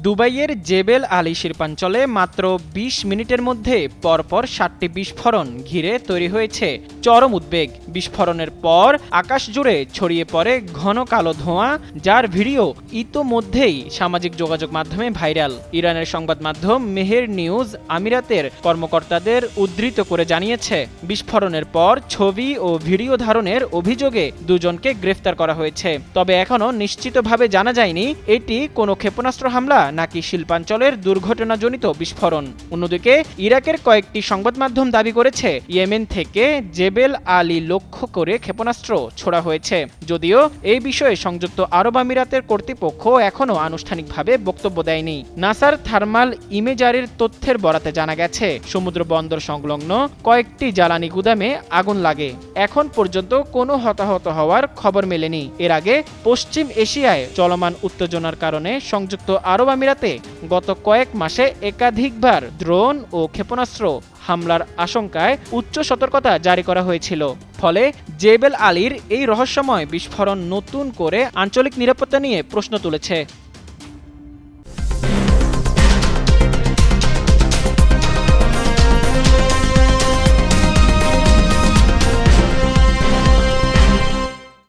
দুবাইয়ের জেবেল আলী শিল্পাঞ্চলে মাত্র ২০ মিনিটের মধ্যে পরপর ৭টি বিস্ফোরণ ঘিরে তৈরি হয়েছে চরম উদ্বেগ। বিস্ফোরণের পর আকাশ জুড়ে ছড়িয়ে পড়ে ঘন কালো ধোঁয়া, যার ভিডিও ইতোমধ্যেই সামাজিক যোগাযোগ মাধ্যমে ভাইরাল। ইরানের সংবাদ মাধ্যম মেহের নিউজ আমিরাতের কর্মকর্তাদের উদ্ধৃত করে জানিয়েছে, বিস্ফোরণের পর ছবি ও ভিডিও ধারণের অভিযোগে দুজনকে গ্রেফতার করা হয়েছে। তবে এখনও নিশ্চিতভাবে জানা যায়নি এটি কোনো ক্ষেপণাস্ত্র হামলা নাকি শিল্পাঞ্চলের দুর্ঘটনাজনিত বিস্ফোরণ। অন্যদিকে ইরাকের কয়েকটি সংবাদ মাধ্যম দাবি করেছে ইয়েমেন থেকে জেবেল আলী লক্ষ্য করে ক্ষেপণাস্ত্র ছোড়া হয়েছে, যদিও এই বিষয়ে সংযুক্ত আরব আমিরাতের কর্তৃপক্ষ এখনও আনুষ্ঠানিকভাবে বক্তব্য দেয়নি। নাসার থার্মাল ইমেজারির তথ্যের বরাতে জানা গেছে, সমুদ্র বন্দর সংলগ্ন কয়েকটি জ্বালানি গুদামে আগুন লাগে। এখন পর্যন্ত কোনো হতাহত হওয়ার খবর মেলেনি। এর আগে পশ্চিম এশিয়ায় চলমান উত্তেজনার কারণে সংযুক্ত আরব আমিরাতে গত কয়েক মাসে একাধিকবার ড্রোন ও ক্ষেপণাস্ত্র হামলার আশঙ্কায় উচ্চ সতর্কতা জারি করা হয়েছিল। ফলে জেবেল আলীর এই রহস্যময় বিস্ফোরণ নতুন করে আঞ্চলিক নিরাপত্তা নিয়ে প্রশ্ন তুলেছে।